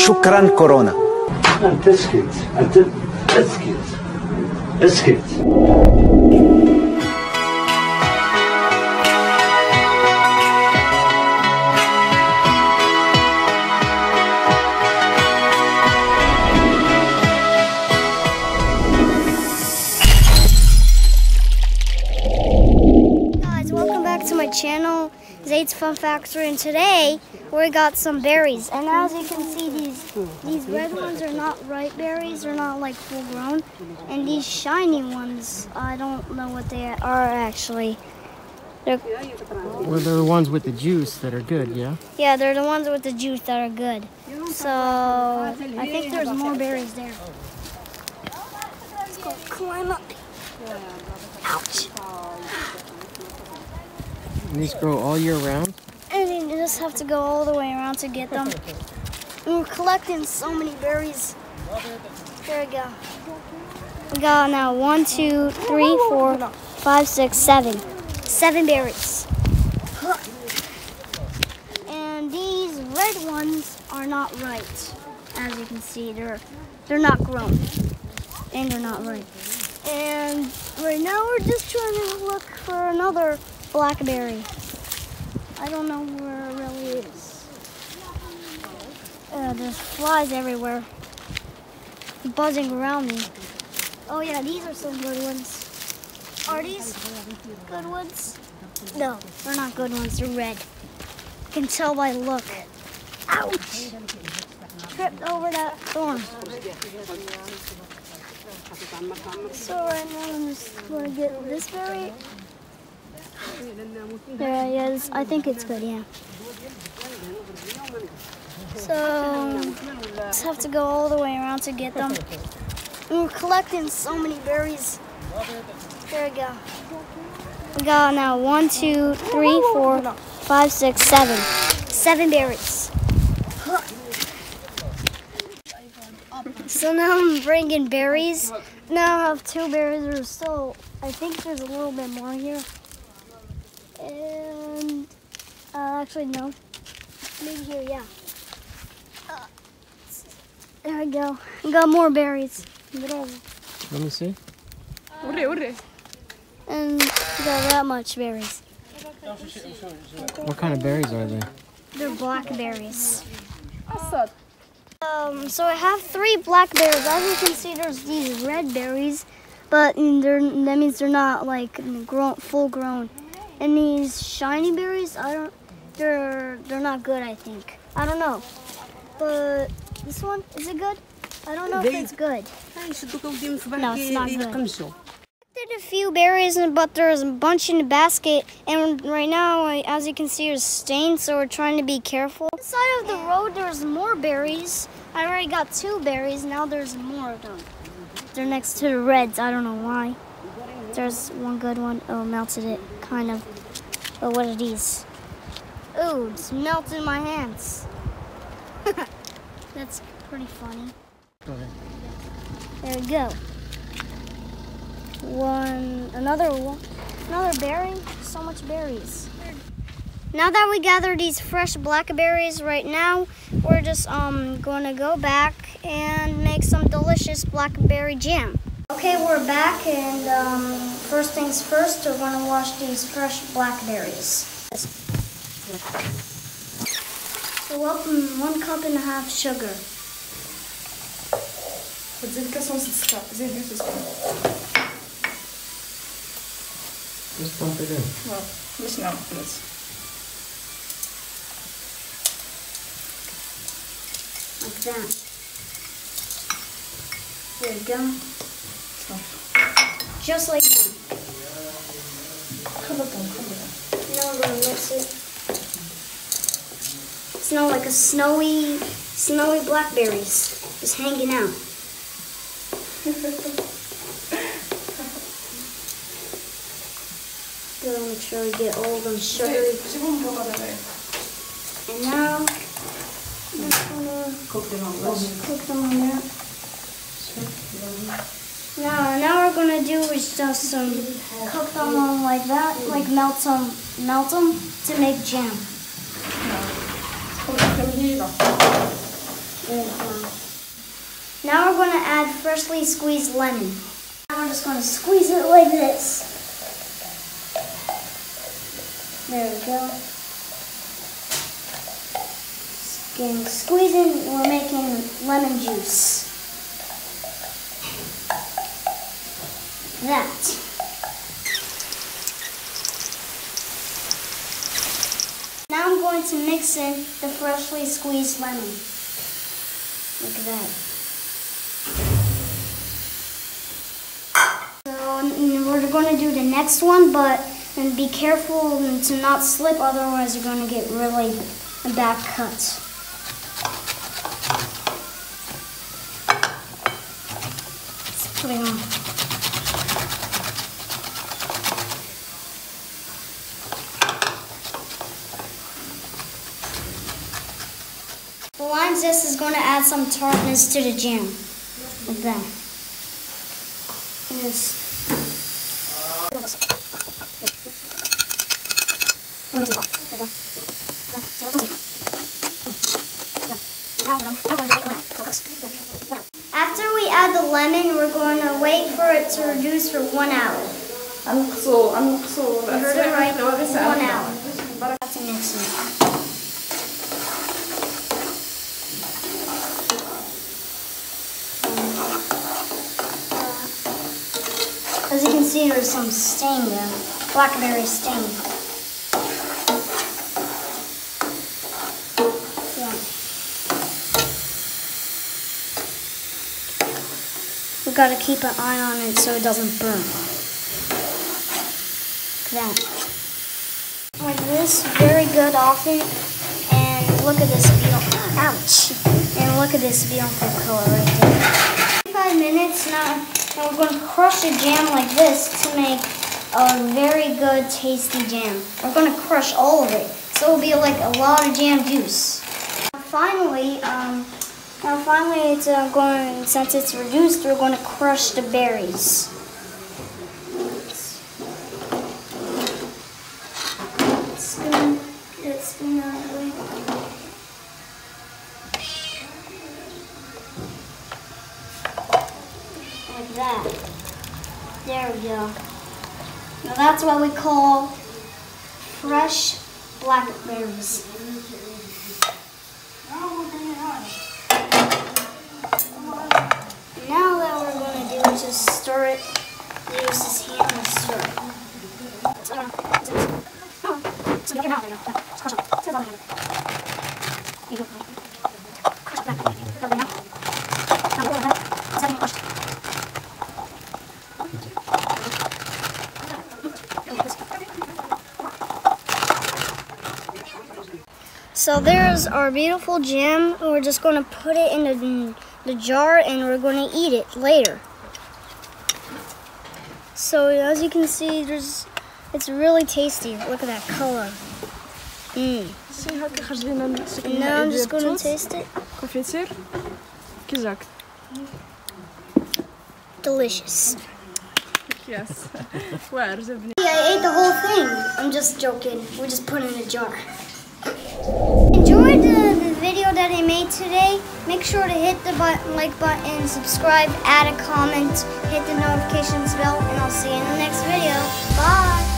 شكرا كورونا. أنت اسكت، أنت اسكت اسكت. To my channel, Zayd's Fun Factory, and today we got some berries. And as you can see, these red ones are not ripe berries; they're not like full grown. And these shiny ones, I don't know what they are actually. Well, they're the ones with the juice that are good, yeah? Yeah, they're the ones with the juice that are good. So I think there's more berries there. Let's go climb up. Ouch. And these grow all year round? And you just have to go all the way around to get them. And we're collecting so many berries. There we go. We got now 1, 2, 3, 4, 5, 6, 7. 7 berries. And these red ones are not right. As you can see, they're not grown. And they're not ripe. And right now we're just trying to look for another blackberry. I don't know where it really is. There's flies everywhere, buzzing around me. Oh yeah, these are some good ones. Are these good ones? No, they're not good ones. They're red. You can tell by the look. Ouch! Tripped over that thorn. So right now I'm just going to get this berry. Yeah, I think it's good, yeah. So, just have to go all the way around to get them. And we're collecting so many berries. There we go. We got now 1, 2, 3, 4, 5, 6, 7. 7 berries. So now I'm bringing berries. Now I have 2 berries. There's still, I think there's a little bit more here. And actually no, maybe here, yeah. There we go. We got more berries. Let me see. And we got that much berries. What kind of berries are they? They're blackberries. So I have 3 blackberries. As you can see, there's these red berries, but that means they're not like full grown. And these shiny berries, they're not good, I think. I don't know. But this one, is it good? I don't know if it's good. No, it's not good. I did a few berries, but there's a bunch in the basket. And right now, as you can see, there's stains, so we're trying to be careful. Inside of the road, there's more berries. I already got 2 berries, now there's more of them. They're next to the reds, I don't know why. There's one good one. Oh, melted it, kind of. Oh, what are these? Oh, it's melted in my hands. That's pretty funny. Okay. There we go. Another berry. So much berries. Now that we gathered these fresh blackberries, right now we're just going to go back and make some delicious blackberry jam. Okay, we're back, and first things first, we're going to wash these fresh blackberries. So 1.5 cups sugar. Just dump it in. Well, just now, please. Like that. There we go. Just like that. Now we're going to mix it. Smell like a snowy blackberries just hanging out. Gotta make sure we get all of them sugary. And now I'm just gonna cook them on there. Now we're gonna do is just cook them on like that, like melt them to make jam. Now we're going to add freshly squeezed lemon. Now we're just going to squeeze it like this. There we go. Squeezing, we're making lemon juice. That. Now I'm going to mix in the freshly squeezed lemon. Look at that. So we're going to do the next one, but be careful to not slip, otherwise you're going to get really bad cuts. Let's put it on. The lime zest is going to add some tartness to the jam, like that. After we add the lemon, we're going to wait for it to reduce for 1 hour. You heard it right, 1 hour. To mix it. As you can see, there's some stain there, blackberry stain. Yeah. We gotta keep an eye on it so it doesn't burn. Like that. Like this, very good often. And look at this beautiful, ouch. And look at this beautiful color right there. 5 minutes now. And we're going to crush the jam like this to make a very good tasty jam. We're going to crush all of it, so it'll be like a lot of jam juice. Finally, it's going, since it's reduced, we're going to crush the berries. Get it spoon out of the way. Like that. There we go. Now that's what we call fresh blackberries. Now that we're going to do is just stir it. Use this hand and stir it. So there's our beautiful jam. We're just going to put it in the jar and we're going to eat it later. So as you can see, it's really tasty. Look at that color. And now I'm just going to taste it. Delicious. Yes. I ate the whole thing. I'm just joking. We just put it in a jar. Enjoyed the video that I made today. Make sure to hit the like button, subscribe, add a comment, hit the notifications bell, and I'll see you in the next video. Bye!